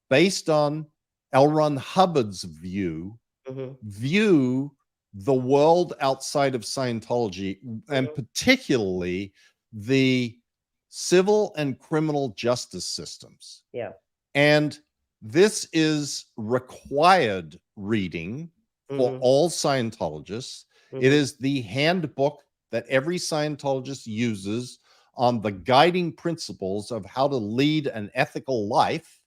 based on L. Ron Hubbard's view, view the world outside of Scientology, and particularly the civil and criminal justice systems. Yeah. And this is required reading for all Scientologists. It is the handbook that every Scientologist uses on the guiding principles of how to lead an ethical life,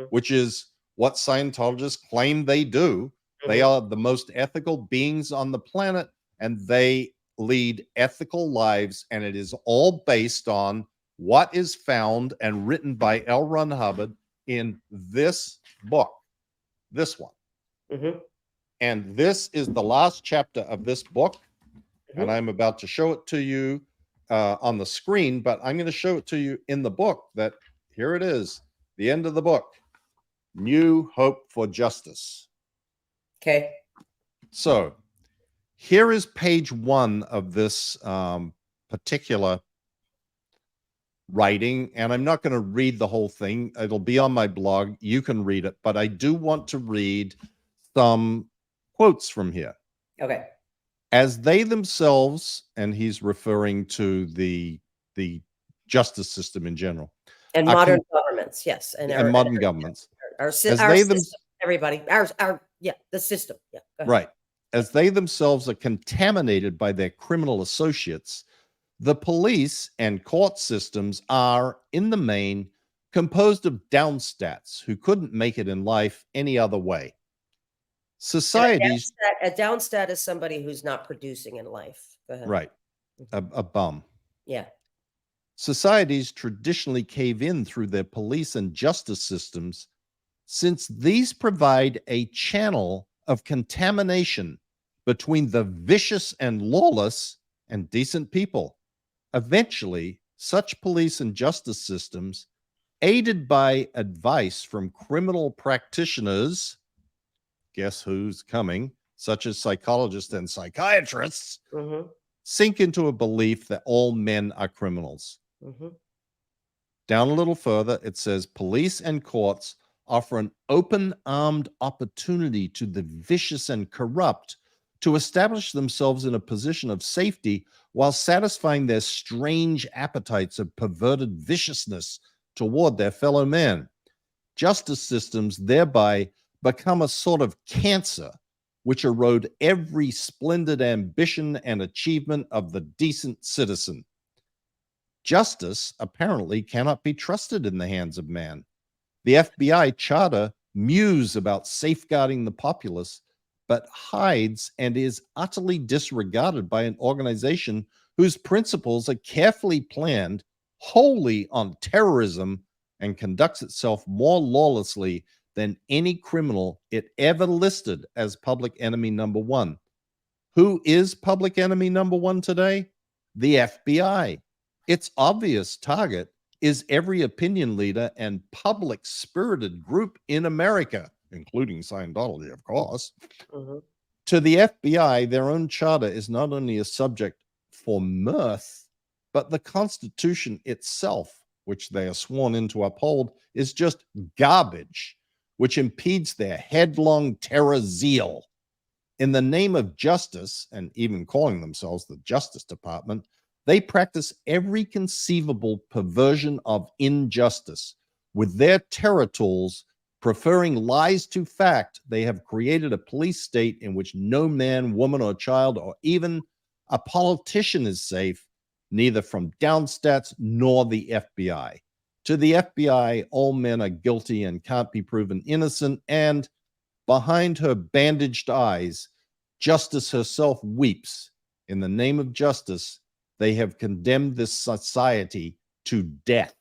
which is what Scientologists claim they do. They are the most ethical beings on the planet, and they lead ethical lives. And it is all based on what is found and written by L. Ron Hubbard in this book, this one. And this is the last chapter of this book. And I'm about to show it to you on the screen, but I'm going to show it to you in the book. That here it is, the end of the book, New Hope for Justice. Okay. So here is page 1 of this particular writing, and I'm not going to read the whole thing. It'll be on my blog. You can read it, but I do want to read some quotes from here. Okay. As they themselves, and he's referring to the justice system in general. And modern governments, yes. And modern governments. Our system, everybody. The system. Yeah. Right. As they themselves are contaminated by their criminal associates, the police and court systems are, in the main, composed of downstats who couldn't make it in life any other way. And Societies, a downstat is somebody who's not producing in life. Go ahead. right, a bum. Yeah. Societies traditionally cave in through their police and justice systems since these provide a channel of contamination between the vicious and lawless and decent people. Eventually, such police and justice systems, aided by advice from criminal practitioners, guess who's coming, such as psychologists and psychiatrists, Mm-hmm. sink into a belief that all men are criminals. Mm-hmm. Down a little further, it says police and courts offer an open armed opportunity to the vicious and corrupt to establish themselves in a position of safety while satisfying their strange appetites of perverted viciousness toward their fellow man. Justice systems thereby become a sort of cancer which erode every splendid ambition and achievement of the decent citizen. Justice apparently cannot be trusted in the hands of man. The FBI charter mews about safeguarding the populace, but hides and is utterly disregarded by an organization whose principles are carefully planned wholly on terrorism and conducts itself more lawlessly than any criminal it ever listed as public enemy number one. Who is public enemy number one today? The FBI. Its obvious target is every opinion leader and public spirited group in America, including Scientology, of course. Mm-hmm. To the FBI, their own charter is not only a subject for mirth, but the Constitution itself, which they are sworn in to uphold, is just garbage, which impedes their headlong terror zeal. In the name of justice, and even calling themselves the Justice Department, they practice every conceivable perversion of injustice. With their terror tools, preferring lies to fact, they have created a police state in which no man, woman, or child, or even a politician is safe, neither from downstats nor the FBI. To the FBI, all men are guilty and can't be proven innocent, and behind her bandaged eyes, justice herself weeps. In the name of justice, they have condemned this society to death.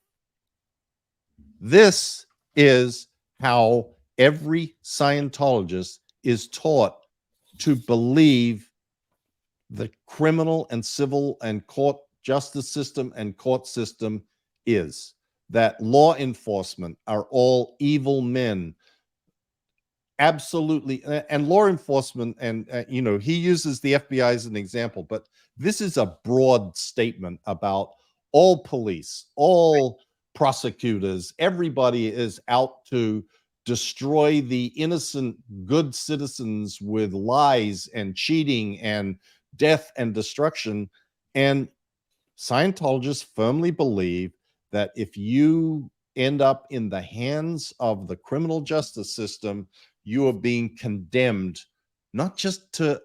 This is how every Scientologist is taught to believe the criminal and civil and court justice system and court system is. That law enforcement are all evil men. Absolutely. And law enforcement, and he uses the FBI as an example, but this is a broad statement about all police, all prosecutors. Everybody is out to destroy the innocent good citizens with lies and cheating and death and destruction. And Scientologists firmly believe that if you end up in the hands of the criminal justice system, you are being condemned not just to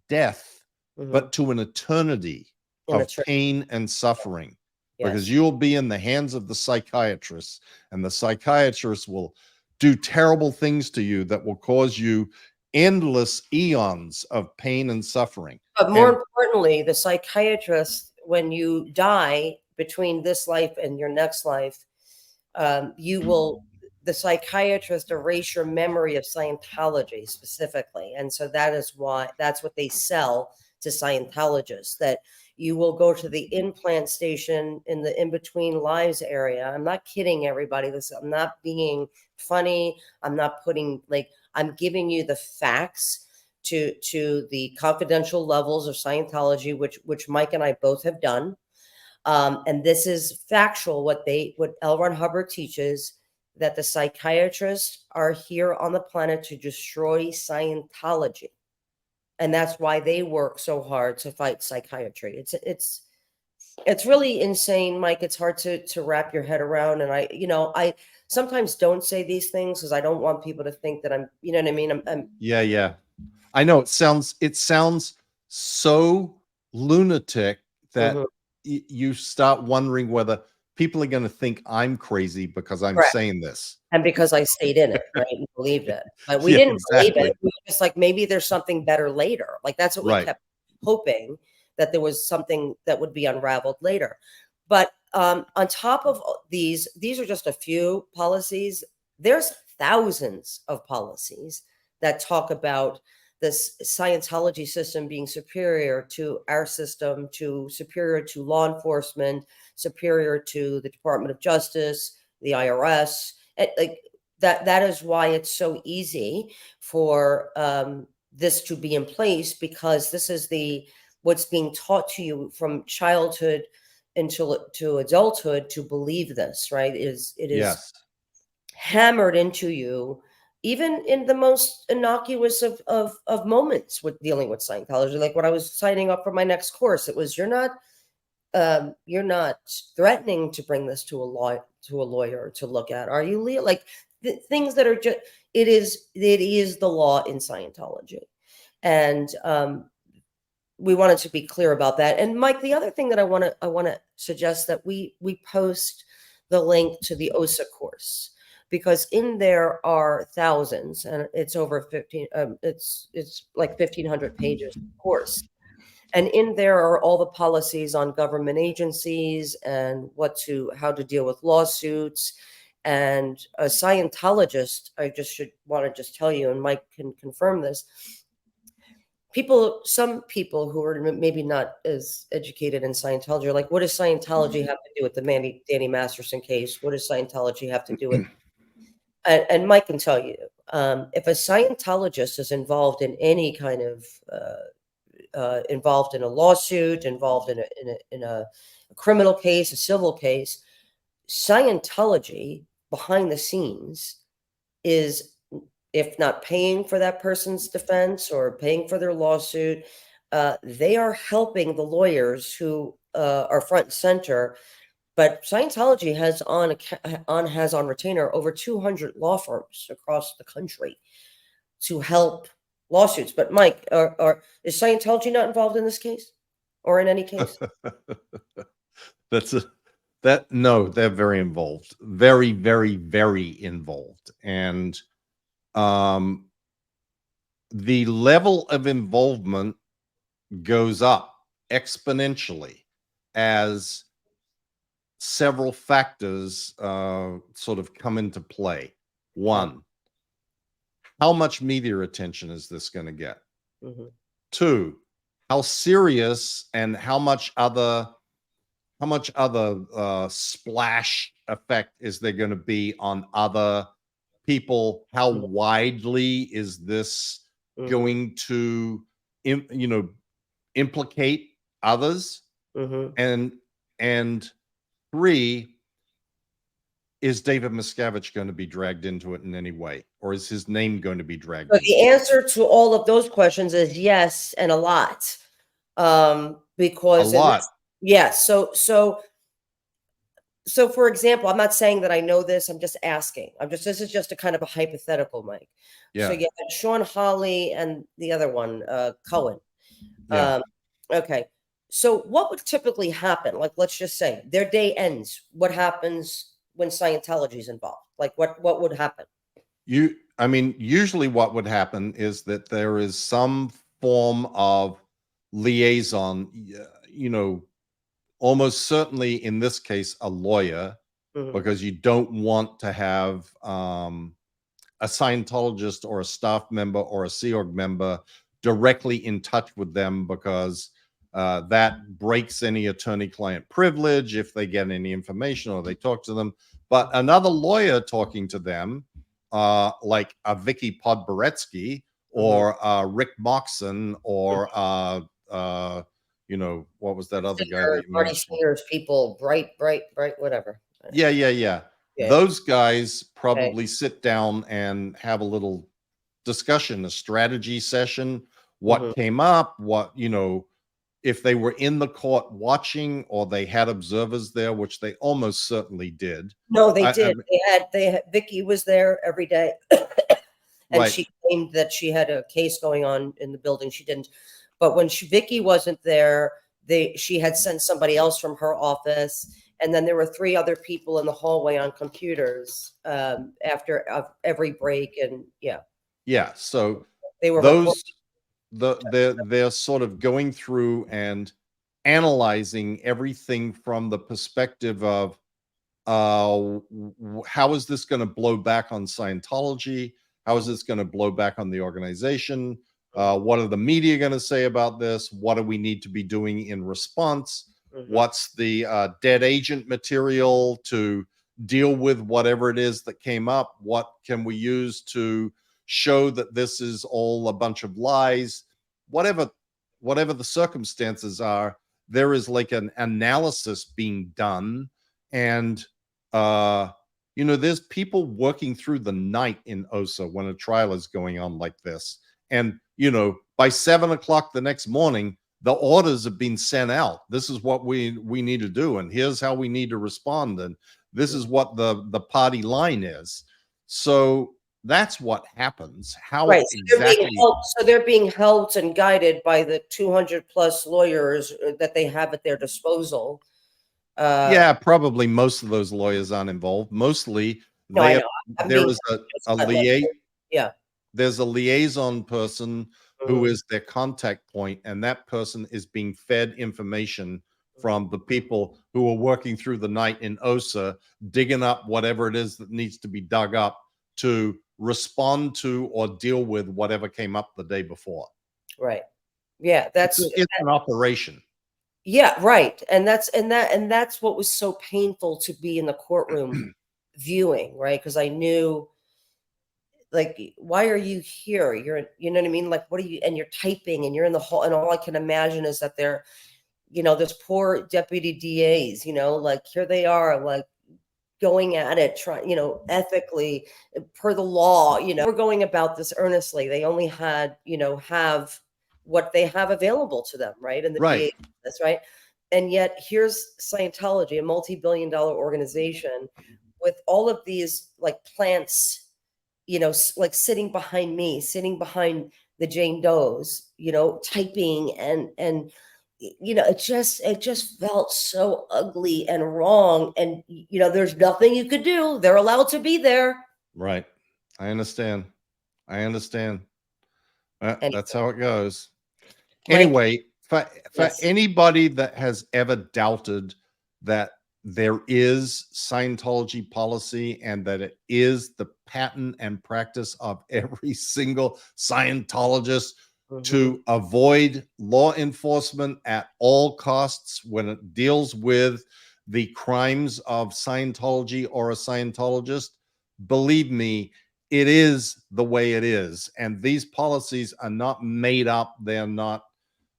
death, Mm-hmm. but to an eternity of pain and suffering. Yes. Because you'll be in the hands of the psychiatrists, and the psychiatrists will do terrible things to you that will cause you endless eons of pain and suffering. But more importantly, the psychiatrist, when you die between this life and your next life, the psychiatrist erase your memory of Scientology specifically. And so that's what they sell to Scientologists, that you will go to the implant station in the in-between lives area. I'm not kidding everybody. I'm not being funny. I'm not I'm giving you the facts to the confidential levels of Scientology, which Mike and I both have done. And this is factual, what L. Ron Hubbard teaches, that the psychiatrists are here on the planet to destroy Scientology. And that's why they work so hard to fight psychiatry. It's really insane, Mike. It's hard to wrap your head around. And I sometimes don't say these things because I don't want people to think that I'm, you know what I mean? Yeah. I know it sounds so lunatic that you start wondering whether people are going to think I'm crazy because I'm Correct. saying this. And because I stayed in it, right, and believed it. But we Yeah, didn't believe exactly. it. We were just like, maybe there's something better later. Like, that's what we Right. kept hoping, that there was something that would be unraveled later. But on top of these are just a few policies. There's thousands of policies that talk about this Scientology system being superior to our system, superior to law enforcement, superior to the Department of Justice, the IRS. Like that is why it's so easy for this to be in place, because this is what's being taught to you from childhood until to adulthood, to believe this, right? It is Yes. hammered into you, even in the most innocuous of moments with dealing with Scientology. Like when I was signing up for my next course, it was, you're not threatening to bring this to a lawyer to look at, are you, Leah? Like things that are just, it is the law in Scientology. And we wanted to be clear about that. And Mike, the other thing that I want to suggest, that we post the link to the OSA course, because in there are thousands, and it's over 15 it's like 1,500 pages of course. And in there are all the policies on government agencies and how to deal with lawsuits. And a Scientologist, I just want to tell you, and Mike can confirm this, some people who are maybe not as educated in Scientology are like, what does Scientology have to do with the Danny Masterson case? What does Scientology have to do with? And Mike can tell you, if a Scientologist is involved in any kind of involved in a lawsuit, involved in a criminal case, a civil case, Scientology behind the scenes is, if not paying for that person's defense or paying for their lawsuit, they are helping the lawyers who are front and center. But Scientology has on retainer over 200 law firms across the country to help lawsuits. But Mike, is Scientology not involved in this case, or in any case? No, they're very involved, very, very, very involved. And the level of involvement goes up exponentially as several factors sort of come into play. One, how much media attention is this going to get? Mm-hmm. Two, how serious and how much other splash effect is there going to be on other people? How widely is this going to implicate others? And three, is David Miscavige going to be dragged into it in any way, or is his name going to be dragged? So the answer to all of those questions is yes, and a lot. Because a lot. Yes. So for example, I'm not saying that I know this. I'm just asking. This is just a kind of a hypothetical, Mike. Yeah. So you had Sean Hawley and the other one, Cohen. Yeah. Okay. So what would typically happen? Like, let's just say their day ends. What happens when Scientology is involved? Like, what would happen? Usually what would happen is that there is some form of liaison, almost certainly in this case, a lawyer, because you don't want to have a Scientologist or a staff member or a Sea Org member directly in touch with them, because that breaks any attorney-client privilege if they get any information or they talk to them. But another lawyer talking to them, like a Vicky Podboretsky or Rick Moxon or what was that other guy that you Marty Singer's people, bright, whatever. Yeah. Those guys probably sit down and have a little discussion, a strategy session, what came up, if they were in the court watching or they had observers there, which they almost certainly did. No, they did. They had Vicky was there every day. And she claimed that she had a case going on in the building. She didn't. But when Vicky wasn't there, she had sent somebody else from her office, And then there were 3 other people in the hallway on computers after every break. And Yeah. So they were those they're sort of going through and analyzing everything from the perspective of how is this going to blow back on Scientology? How is this going to blow back on the organization? What are the media going to say about this? What do we need to be doing in response? What's the dead agent material to deal with whatever it is that came up? What can we use to show that this is all a bunch of lies? Whatever the circumstances are, there is like an analysis being done. And there's people working through the night in OSA when a trial is going on like this. And, by 7 o'clock the next morning, the orders have been sent out. This is what we need to do. And here's how we need to respond. And this is what the party line is. So that's what happens. How right. exactly? So they're being helped and guided by the 200 plus lawyers that they have at their disposal. Yeah, probably most of those lawyers aren't involved. Mostly, there is a liaison. Yeah. There's a liaison person who is their contact point, and that person is being fed information from the people who are working through the night in OSA, digging up whatever it is that needs to be dug up to respond to or deal with whatever came up the day before. Right. Yeah, it's an operation. Yeah, right. And that's what was so painful to be in the courtroom viewing, right? Because I knew, like, why are you here? You know what I mean? Like, what are you? And you're typing, and you're in the hall, and all I can imagine is that they're, this poor deputy DAs, like here they are, like going at it, trying, ethically per the law, we're going about this earnestly. They only had, have what they have available to them, right? And the right. DA, that's right. And yet here's Scientology, a multi-billion-dollar organization with all of these like plants, like sitting behind me, sitting behind the Jane Does, typing and it just felt so ugly and wrong. And there's nothing you could do. They're allowed to be there. Right. I understand. That's how it goes. Anyway, for anybody that has ever doubted that there is Scientology policy and that it is the pattern and practice of every single Scientologist to avoid law enforcement at all costs when it deals with the crimes of Scientology or a Scientologist, believe me, it is the way it is. And these policies are not made up. They're not,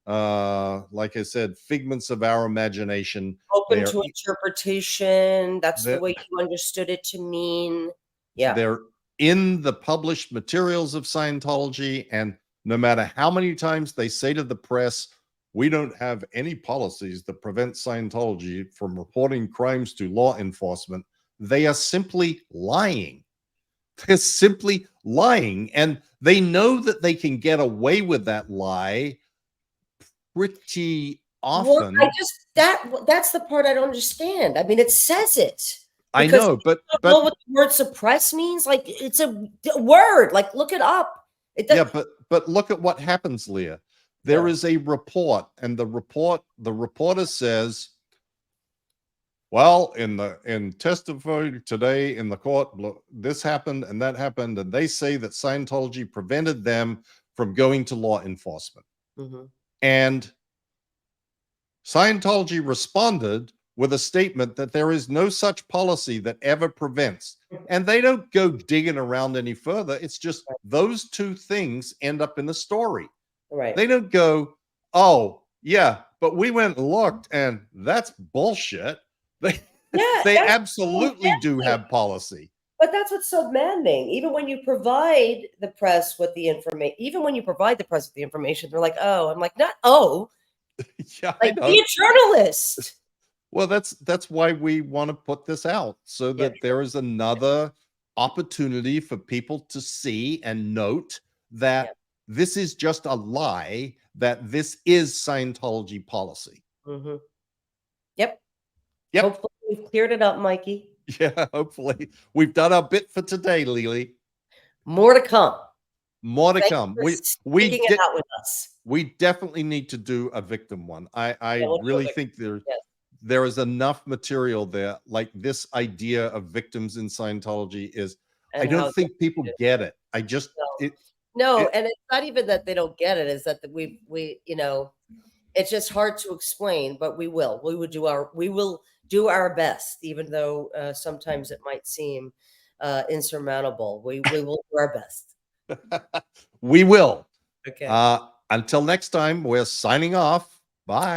like I said, figments of our imagination. Open to interpretation. That's the way you understood it to mean. Yeah. They're in the published materials of Scientology, and no matter how many times they say to the press, we don't have any policies that prevent Scientology from reporting crimes to law enforcement, they are simply lying. They're simply lying, and they know that they can get away with that lie pretty often. That's the part I don't understand. I mean, it says it. I know, but you don't know what the word suppress means. Like, it's a word. Like, look it up. But look at what happens, Leah. There is a report, and the reporter says, well, in testimony today in the court, this happened and that happened, and they say that Scientology prevented them from going to law enforcement. And Scientology responded with a statement that there is no such policy that ever prevents. And they don't go digging around any further. It's just those two things end up in the story. Right. They don't go, oh, yeah, but we went and looked, and that's bullshit. They absolutely do have policy. But that's what's so maddening. Even when you provide the press with the information, they're like, oh, I'm like, not oh. Yeah, like, be a journalist. Well, that's why we want to put this out, so that there is another opportunity for people to see and note that this is just a lie, that this is Scientology policy. Yep. we've cleared it up, Mikey. Yeah, hopefully. We've done our bit for today, Lily. More to come. More to Thank come. you for sticking it out with us. We definitely need to do a victim one. Yeah, I we'll do a really victim. think Yes. there is enough material there. Like this idea of victims in Scientology is, I And don't how think people get it. I just no, it no, it and it's not even that they don't get it, is that we it's just hard to explain, but we will. We will do our best, even though sometimes it might seem insurmountable. We will do our best. we will. Okay. Until next time, we're signing off. Bye.